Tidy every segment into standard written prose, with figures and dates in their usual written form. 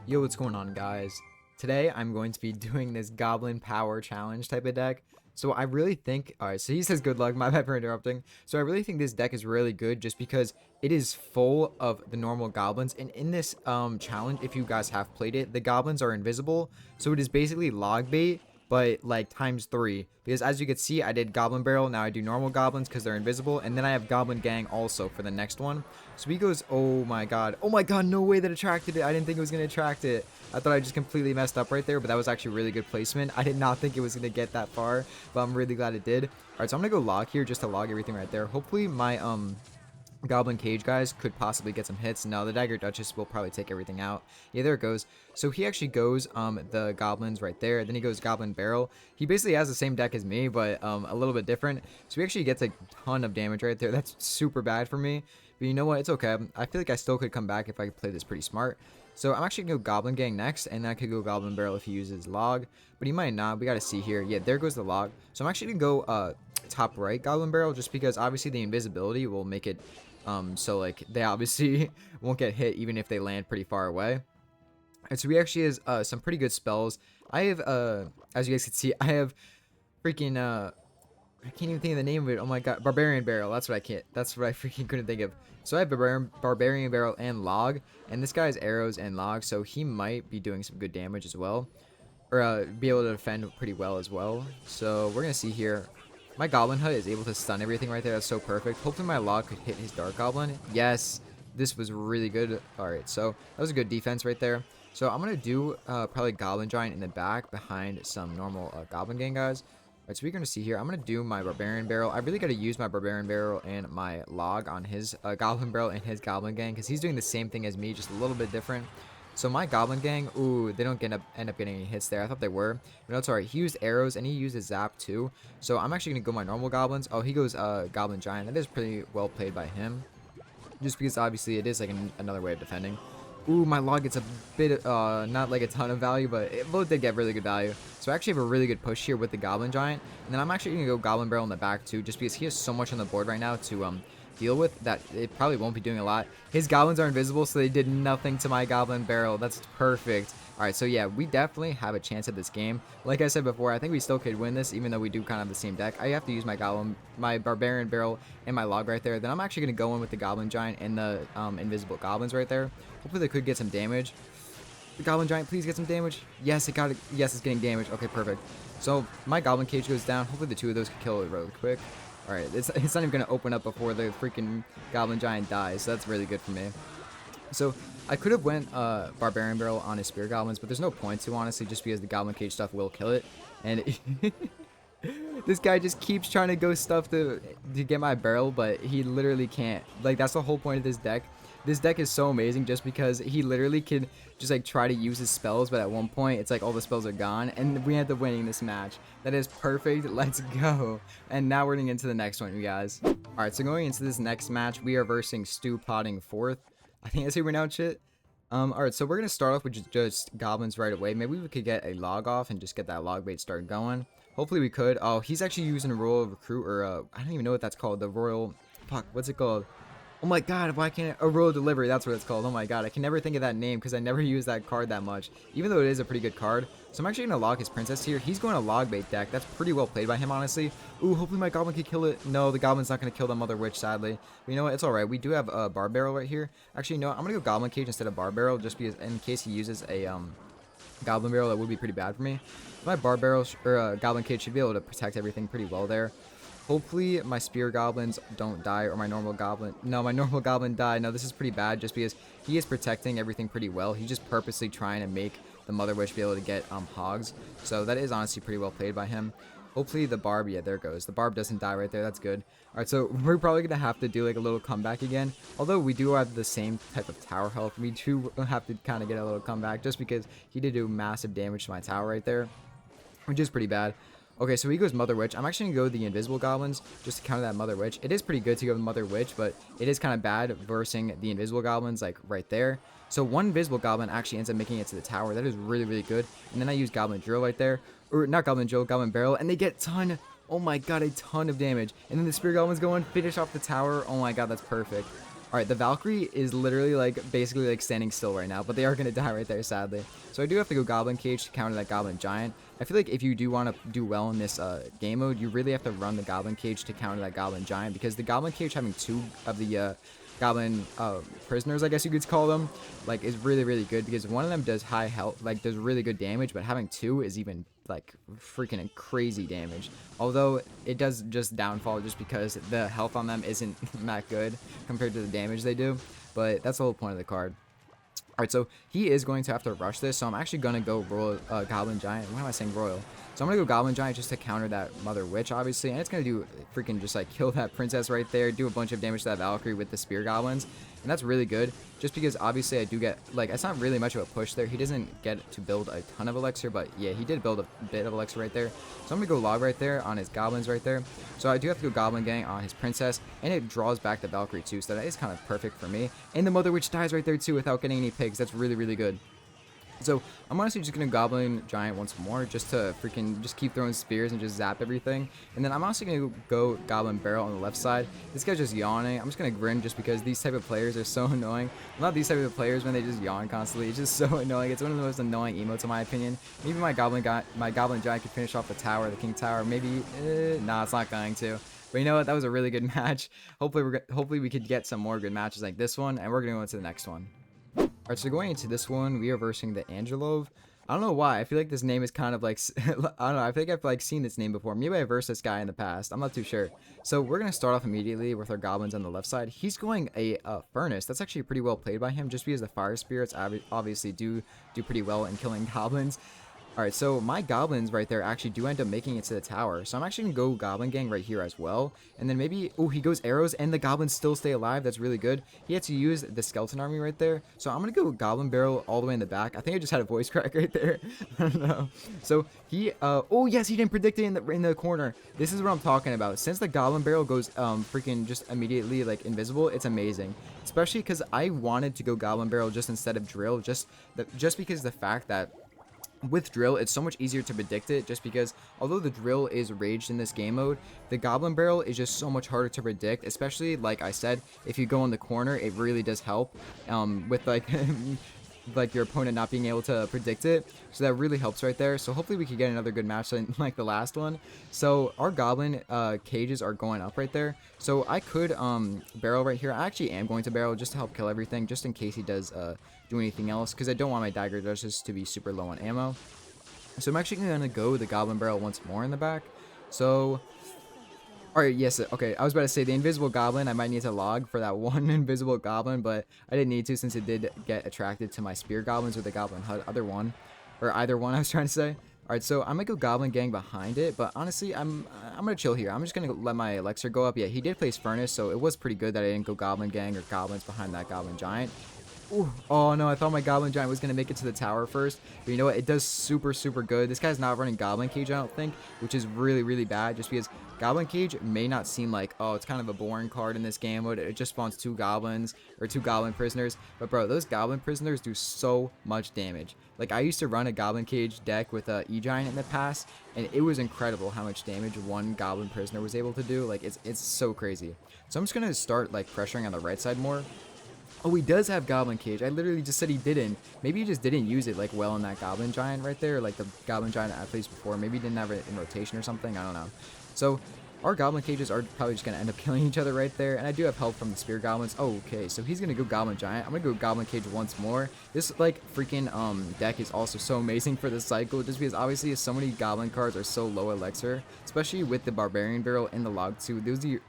Yo, what's going on, guys? Today I'm going to be doing this Goblin Power Challenge type of deck. So I really think, alright, so he says good luck, my bad for interrupting. So I really think this deck is really good just because it is full of the normal goblins. And in this challenge, if you guys have played it, the goblins are invisible. So it is basically Logbait, but like times 3. Because as you can see, I did Goblin Barrel, now I do normal goblins because they're invisible. And then I have Goblin Gang also for the next one. So he goes, oh my god, no way that attracted it. I didn't think it was going to attract it. I thought I just completely messed up right there, but that was actually really good placement. I did not think it was going to get that far, but I'm really glad it did. Alright, so I'm going to go log here just to log everything right there. Hopefully my Goblin Cage guys could possibly get some hits. No, the Dagger Duchess will probably take everything out. Yeah, there it goes. So he actually goes the goblins right there. Then he goes Goblin Barrel. He basically has the same deck as me, but a little bit different. So he actually gets a ton of damage right there. That's super bad for me. But you know what? It's okay. I feel like I still could come back if I could play this pretty smart. So I'm actually going to go Goblin Gang next, and then I could go Goblin Barrel if he uses Log. But he might not. We got to see here. Yeah, there goes the Log. So I'm actually going to go top right Goblin Barrel, just because obviously the invisibility will make it so like they obviously won't get hit even if they land pretty far away. And so he actually has some pretty good spells. I have as you guys can see, I have freaking I can't even think of the name of it. Oh my god, Barbarian Barrel. That's what I freaking couldn't think of. So I have Barbarian Barrel and Log, and this guy has arrows and Log, so he might be doing some good damage as well, or be able to defend pretty well as well. So we're gonna see here. My Goblin Hut is able to stun everything right there. That's so perfect. Hopefully my Log could hit his Dark Goblin. Yes, this was really good. Alright, so that was a good defense right there. So I'm going to do probably Goblin Giant in the back behind some normal Goblin Gang guys. Alright, so we're going to see here. I'm going to do my Barbarian Barrel. I really got to use my Barbarian Barrel and my Log on his Goblin Barrel and his Goblin Gang, because he's doing the same thing as me, just a little bit different. So my Goblin Gang, ooh, they don't end up getting any hits there. I thought they were. But no, it's alright. He used arrows and he used a zap too. So I'm actually going to go my normal goblins. Oh, he goes Goblin Giant. That is pretty well played by him, just because obviously it is like another way of defending. Ooh, my Log gets a bit, not like a ton of value, but it both did get really good value. So I actually have a really good push here with the Goblin Giant. And then I'm actually going to go Goblin Barrel in the back too, just because he has so much on the board right now to deal with that it probably won't be doing a lot. His goblins are invisible, so they did nothing to my Goblin Barrel. That's perfect. Alright, so yeah, we definitely have a chance at this game. Like I said before, I think we still could win this, even though we do kind of have the same deck. I have to use my Barbarian Barrel and my Log right there. Then I'm actually going to go in with the Goblin Giant and the invisible goblins right there. Hopefully they could get some damage. The Goblin Giant, please get some damage. Yes, it got it. Yes, it's getting damage. Okay, perfect. So my Goblin Cage goes down. Hopefully the two of those can kill it really quick. Alright, it's not even going to open up before the freaking Goblin Giant dies, so that's really good for me. So I could have went Barbarian Barrel on his Spear Goblins, but there's no point to, honestly, just because the Goblin Cage stuff will kill it. And this guy just keeps trying to go stuff to get my barrel, but he literally can't. Like, that's the whole point of this deck. This deck is so amazing just because he literally can just like try to use his spells, but at one point it's like all the spells are gone, and we end up winning this match. That is perfect. Let's go. And now we're getting into the next one, you guys. Alright, so going into this next match, we are versing Stew Potting 4th. I think that's how you pronounce it. Alright, so we're going to start off with just goblins right away. Maybe we could get a log off and just get that log bait started going. Hopefully we could. Oh, he's actually using a Royal Recruit, or I don't even know what that's called. The Royal... Fuck, what's it called? Oh my god, why can't a Royal Delivery, that's what it's called. Oh my god, I can never think of that name because I never use that card that much, even though it is a pretty good card. So I'm actually going to log his princess here. He's going to Logbait deck. That's pretty well played by him, honestly. Ooh, hopefully my Goblin can kill it. No, the Goblin's not going to kill the Mother Witch, sadly. But you know what? It's alright. We do have a Bar Barrel right here. Actually, no, I'm going to go Goblin Cage instead of Bar Barrel, just because in case he uses a Goblin Barrel, that would be pretty bad for me. My Bar Barrel, or Goblin Cage should be able to protect everything pretty well there. Hopefully my Spear Goblins don't die, or my normal Goblin... No, my normal Goblin died. No, this is pretty bad just because he is protecting everything pretty well. He's just purposely trying to make the Mother Witch be able to get hogs. So that is honestly pretty well played by him. Hopefully the Barb... Yeah, there it goes. The Barb doesn't die right there. That's good. Alright, so we're probably going to have to do like a little comeback again. Although we do have the same type of tower health, we do have to kind of get a little comeback just because he did do massive damage to my tower right there, which is pretty bad. Okay, so he goes Mother Witch. I'm actually going to go the Invisible Goblins just to counter that Mother Witch. It is pretty good to go Mother Witch, but it is kind of bad versing the Invisible Goblins, like, right there. So one Invisible Goblin actually ends up making it to the tower. That is really, really good. And then I use Goblin Drill right there. Or, not Goblin Drill, Goblin Barrel. And they get ton, oh my god, a ton of damage. And then the Spear Goblins go and finish off the tower. Oh my god, that's perfect. All right, the Valkyrie is literally like basically like standing still right now, but they are gonna die right there, sadly. So I do have to go Goblin Cage to counter that Goblin Giant. I feel like if you do want to do well in this game mode, you really have to run the Goblin Cage to counter that Goblin Giant, because the Goblin Cage having two of the Goblin prisoners, I guess you could call them, like, is really, really good, because one of them does high health, like does really good damage, but having two is even like freaking crazy damage. Although it does just downfall just because the health on them isn't that good compared to the damage they do, but that's the whole point of the card. Alright, so he is going to have to rush this, so I'm actually going to go Royal Goblin Giant. Why am I saying Royal? So I'm going to go Goblin Giant just to counter that Mother Witch, obviously, and it's going to do freaking just like kill that Princess right there, do a bunch of damage to that Valkyrie with the Spear Goblins, and that's really good, just because obviously I do get, like, it's not really much of a push there. He doesn't get to build a ton of Elixir, but yeah, he did build a bit of Elixir right there. So I'm going to go Log right there on his Goblins right there. So I do have to go Goblin Gang on his Princess, and it draws back the Valkyrie too, so that is kind of perfect for me. And the Mother Witch dies right there too without getting any pigs. That's really, really good. So I'm honestly just going to Goblin Giant once more, just to freaking just keep throwing spears and just zap everything. And then I'm also going to go Goblin Barrel on the left side. This guy's just yawning. I'm just going to grin just because these type of players are so annoying. Well, not these type of players when they just yawn constantly. It's just so annoying. It's one of the most annoying emotes in my opinion. Maybe my Goblin Giant could finish off the tower, the King Tower. Maybe, nah, it's not going to. But you know what? That was a really good match. Hopefully we could get some more good matches like this one, and we're going to go into the next one. Alright, so going into this one, we are versing the Angelov. I don't know why. I feel like this name is kind of like, I don't know. I feel like I've like seen this name before. Maybe I versed this guy in the past. I'm not too sure. So we're going to start off immediately with our goblins on the left side. He's going a Furnace. That's actually pretty well played by him, just because the Fire Spirits obviously do pretty well in killing goblins. Alright, so my goblins right there actually do end up making it to the tower. So I'm actually going to go Goblin Gang right here as well. And then maybe, oh, he goes arrows and the goblins still stay alive. That's really good. He had to use the skeleton army right there. So I'm going to go Goblin Barrel all the way in the back. I think I just had a voice crack right there. I don't know. So he, oh yes, he didn't predict it in the corner. This is what I'm talking about. Since the Goblin Barrel goes freaking just immediately like invisible, it's amazing. Especially because I wanted to go Goblin Barrel just instead of Drill. Just because the fact that with Drill, it's so much easier to predict it, just because although the Drill is raged in this game mode, the Goblin Barrel is just so much harder to predict, especially, like I said, if you go in the corner, it really does help with, like, like your opponent not being able to predict it. So that really helps right there. So hopefully we can get another good match like the last one. So our Goblin cages are going up right there. So I could barrel right here. I actually am going to barrel just to help kill everything, just in case he does do anything else, because I don't want my dagger just to be super low on ammo. So I'm actually going to go the Goblin Barrel once more in the back. So alright, yes, okay, I was about to say the invisible goblin, I might need to log for that one invisible goblin, but I didn't need to since it did get attracted to my spear goblins or the goblin hut, either one, I was trying to say. Alright, so I'm gonna go Goblin Gang behind it, but honestly, I'm gonna chill here. I'm just gonna let my Elixir go up. Yeah, he did place Furnace, so it was pretty good that I didn't go Goblin Gang or Goblins behind that Goblin Giant. Ooh, oh no, I thought my Goblin Giant was going to make it to the tower first. But you know what? It does super, super good. This guy's not running Goblin Cage, I don't think, which is really, really bad, just because Goblin Cage may not seem like, oh, it's kind of a boring card in this game mode. It just spawns two goblins or two Goblin Prisoners. But bro, those Goblin Prisoners do so much damage. Like, I used to run a Goblin Cage deck with a E-Giant in the past, and it was incredible how much damage one Goblin Prisoner was able to do. Like, it's so crazy. So I'm just going to start, like, pressuring on the right side more. Oh, he does have Goblin Cage. I literally just said he didn't. Maybe he just didn't use it, like, well in that Goblin Giant right there, like the Goblin Giant I placed before. Maybe he didn't have it in rotation or something. I don't know. So our Goblin Cages are probably just going to end up killing each other right there. And I do have help from the Spear Goblins. Oh, okay. So he's going to go Goblin Giant. I'm going to go Goblin Cage once more. This, like, freaking deck is also so amazing for the cycle, just because obviously so many Goblin cards are so low Elixir, especially with the Barbarian Barrel and the Log 2.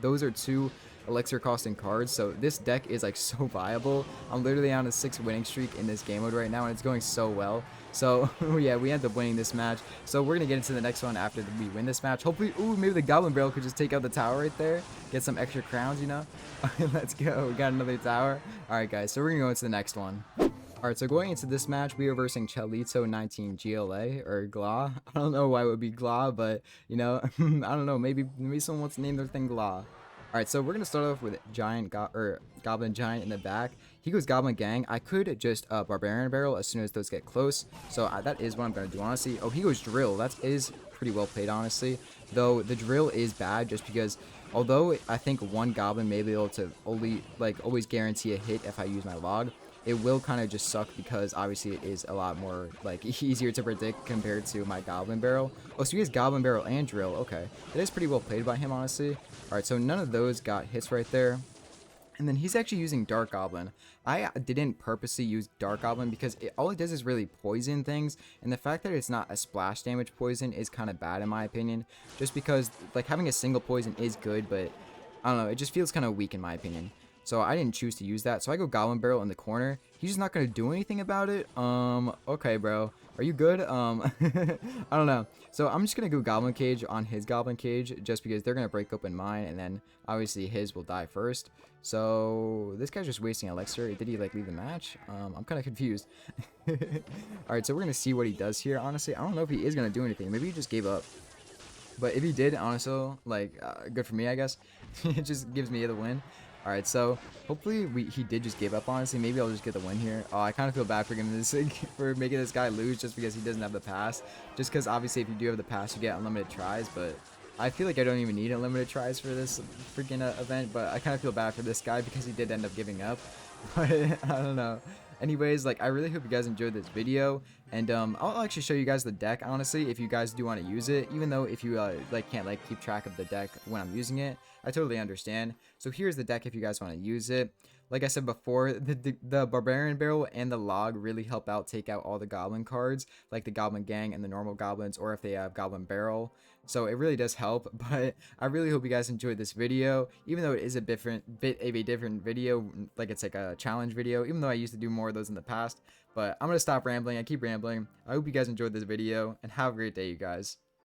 Those are two Elixir costing cards, so this deck is like so viable. I'm literally on a 6 winning streak in this game mode right now, and it's going so well. So yeah, we end up winning this match. So we're gonna get into the next one after we win this match. Hopefully, ooh, maybe the Goblin Barrel could just take out the tower right there, get some extra crowns, you know. Let's go. We got another tower. All right, guys. So we're gonna go into the next one. Alright, so going into this match, we are versing Chelito 19 GLA, or GLA. I don't know why it would be GLA, but, you know, I don't know, maybe someone wants to name their thing GLA. Alright, so we're going to start off with Goblin Giant in the back. he goes Goblin Gang. I could just Barbarian Barrel as soon as those get close. So that is what I'm going to do, honestly. Oh, he goes Drill. That is pretty well played, honestly. Though the Drill is bad just because although I think one Goblin may be able to only, like, always guarantee a hit if I use my log, it will kind of just suck because obviously it is a lot more, like, easier to predict compared to my Goblin Barrel. Oh, so he has Goblin Barrel and Drill. Okay. That is pretty well played by him, honestly. Alright, so none of those got hits right there. And then he's actually using Dark Goblin. I didn't purposely use Dark Goblin because all it does is really poison things. And the fact that it's not a splash damage poison is kind of bad in my opinion. Just because, like, having a single poison is good, but I don't know, it just feels kind of weak in my opinion. So I didn't choose to use that. So I go Goblin Barrel in the corner. He's just not going to do anything about it. Okay, bro. Are you good? I don't know. So I'm just going to go Goblin Cage on his Goblin Cage just because they're going to break open mine and then obviously his will die first. So this guy's just wasting elixir. Did he, like, leave the match? I'm kind of confused. Alright, so we're going to see what he does here. Honestly, I don't know if he is going to do anything. Maybe he just gave up. But if he did, honestly, like, good for me, I guess. It just gives me the win. Alright, so hopefully he did just give up, honestly. Maybe I'll just get the win here. Oh, I kind of feel bad for giving this for making this guy lose just because he doesn't have the pass. Just because obviously if you do have the pass, you get unlimited tries. But I feel like I don't even need unlimited tries for this freaking event. But I kind of feel bad for this guy because he did end up giving up. But I don't know. Anyways, like, I really hope you guys enjoyed this video, and I'll actually show you guys the deck, honestly, if you guys do want to use it, even though if you like can't like keep track of the deck when I'm using it, I totally understand. So here's the deck if you guys want to use it. Like I said before, the Barbarian Barrel and the Log really help out take out all the Goblin cards, like the Goblin Gang and the normal Goblins, or if they have Goblin Barrel. So it really does help, but I really hope you guys enjoyed this video, even though it is a bit of a different video, like it's like a challenge video, even though I used to do more of those in the past. But I'm going to stop rambling. I keep rambling. I hope you guys enjoyed this video, and have a great day, you guys.